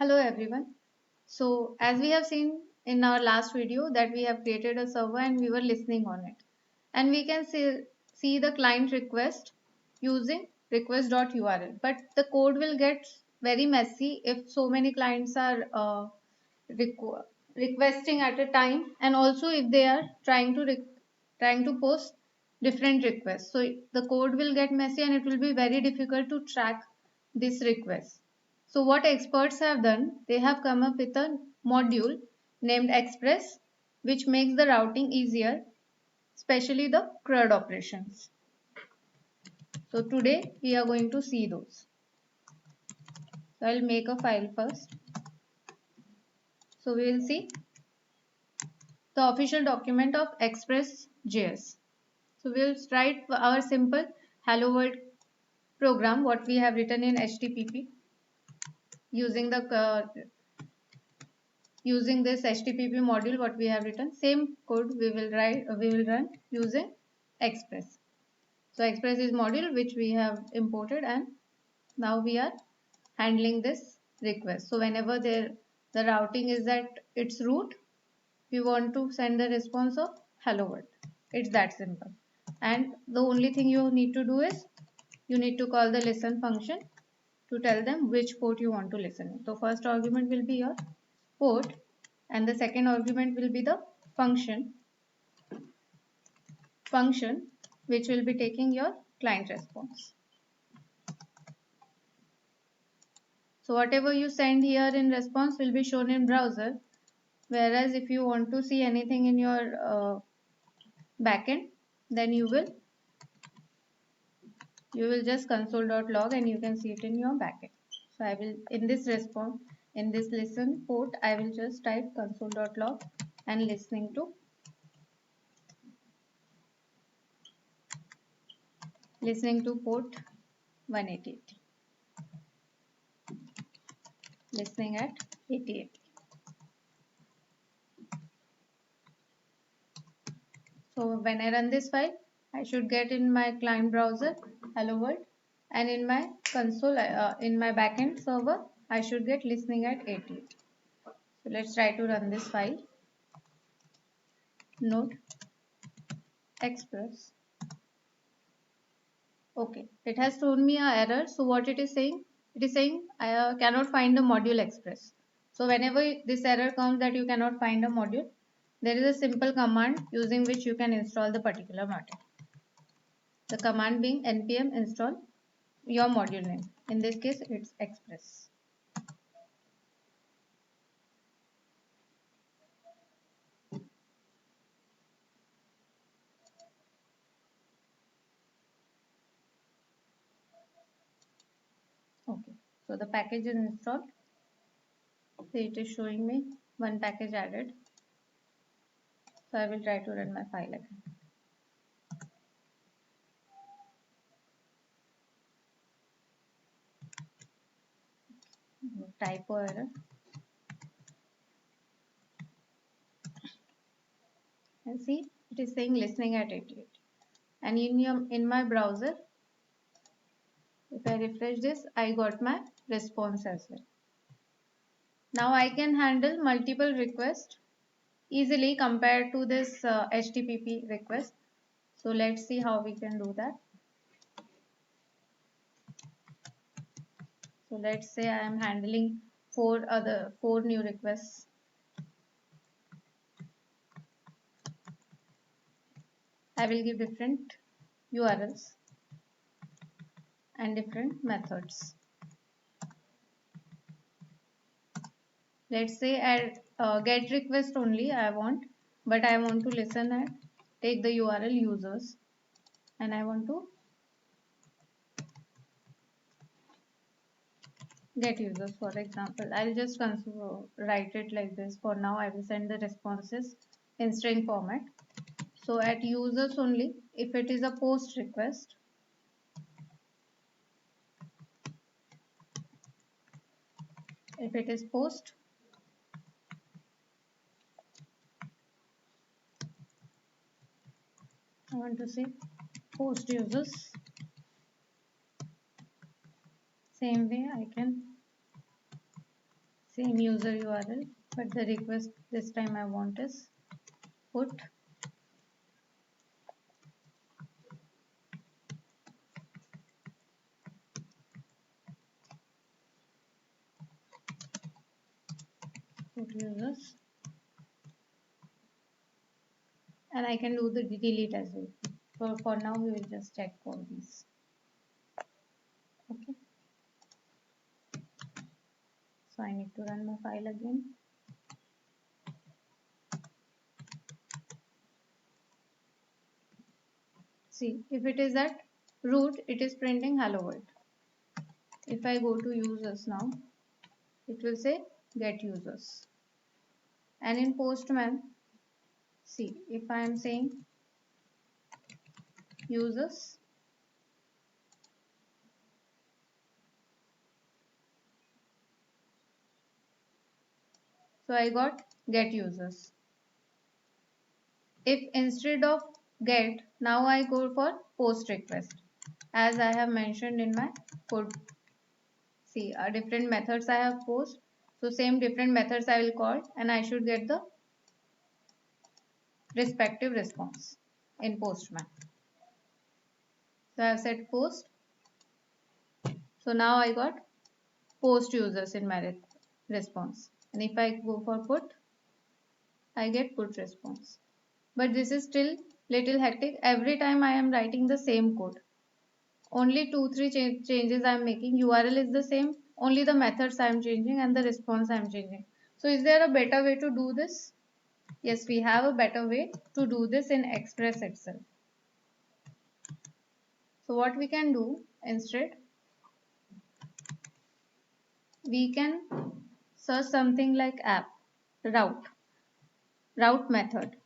Hello everyone. So as we have seen in our last video that we have created a server and we were listening on it. And we can see the client request using request.url. But the code will get very messy if so many clients are requ requesting at a time, and also if they are trying to post different requests. So the code will get messy and it will be very difficult to track this request. So what experts have done, they have come up with a module named Express, which makes the routing easier, especially the CRUD operations. So today we are going to see those. So I'll make a file first. So we will see the official document of Express.js. So we'll write our simple hello world program, what we have written in HTTP using the using this HTTP module, what we have written, same code we will run using Express. So Express is module which we have imported, and now we are handling this request. So whenever the routing is at its root, we want to send the response of hello world. It's that simple. And the only thing you need to do is you need to call the listen function to tell them which port you want to listen. So first argument will be your port, and the second argument will be the function which will be taking your client response. So whatever you send here in response will be shown in browser, whereas if you want to see anything in your backend, then you will just console.log and you can see it in your backend. So I will, in this response, in this listen port, I will just type console.log and listening to port 188, listening at 88. So when I run this file, I should get in my client browser hello world, and in my console, in my backend server, I should get listening at 88. So let's try to run this file. Node express. Okay, it has thrown me a error. So what it is saying? It is saying I cannot find the module express. So whenever this error comes that you cannot find a module, there is a simple command using which you can install the particular module. The command being npm install your module name. In this case, it's express. Okay, so the package is installed. So it is showing me one package added. So I will try to run my file again. Typo error. And see, it is saying listening at 88. And in my browser, if I refresh this, I got my response as well. Now I can handle multiple requests easily compared to this HTTP request. So let's see how we can do that. So let's say I am handling four new requests. I will give different URLs and different methods. Let's say at get request only I want, but I want to listen and take the URL users, and I want to get users. For example, I'll just write it like this. For now, I will send the responses in string format. So at users only, if it is a post request, if it is post, I want to say post users. Same way I can same user URL, but the request this time I want is put users, and I can do the delete as well. So for now we will just check for these. Okay. So I need to run my file again. See, if it is at root, it is printing hello world. If I go to users now, it will say get users. And in Postman, see, if I am saying users, so I got get users. If instead of get, now I go for post request, as I have mentioned in my code. See, different methods I have post. So same different methods I will call, and I should get the respective response in Postman. So I have said post. So now I got post users in my response. And if I go for put, I get put response. But this is still little hectic. Every time I am writing the same code. Only 2-3 changes I am making. URL is the same. Only the methods I am changing and the response I am changing. So is there a better way to do this? Yes, we have a better way to do this in Express itself. So what we can do instead, we can search something like app, route method.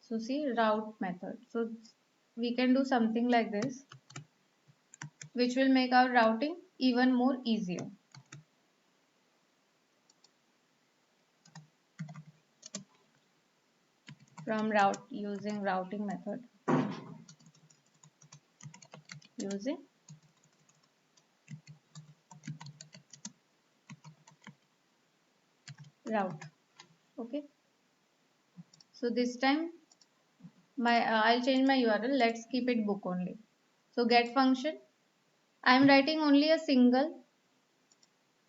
So see route method. So we can do something like this, which will make our routing even more easier. From route, using routing method, using route. Okay. So this time I'll change my URL. Let's keep it book only. So get function. I am writing only a single.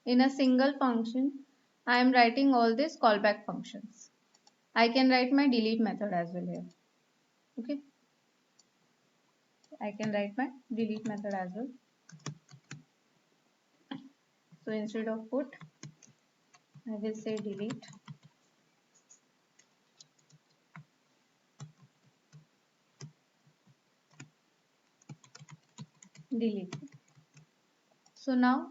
In a single function, I am writing all these callback functions. I can write my delete method as well here. Okay. I can write my delete method as well. So instead of put, I will say delete. Delete. So now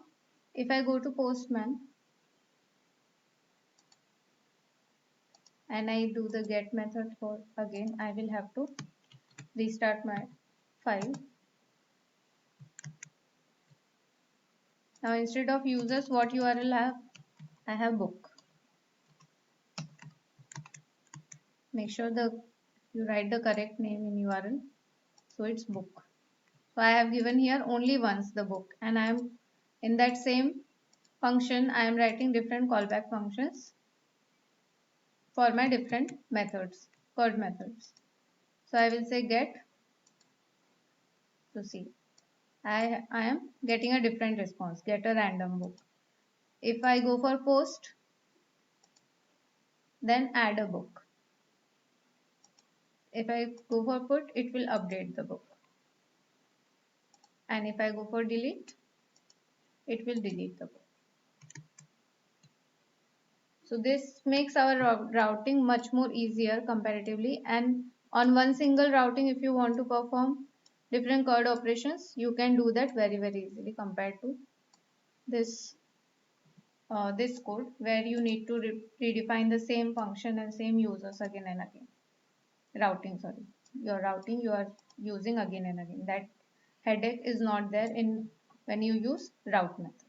if I go to Postman and I do the get method for again, I will have to restart my file. Now instead of users, what URL have? I have book. Make sure you write the correct name in URL. So it's book. So I have given here only once the book, and I am in that same function I am writing different callback functions for my different methods, code methods. So I will say get. So see, I am getting a different response, get a random book. If I go for post, then add a book. If I go for put, it will update the book. And if I go for delete, it will delete the book. So this makes our routing much more easier comparatively, and on one single routing, if you want to perform different code operations, you can do that very easily compared to this this code where you need to redefine the same function and same users again and again. Your routing you are using again and again. That headache is not there in when you use route method.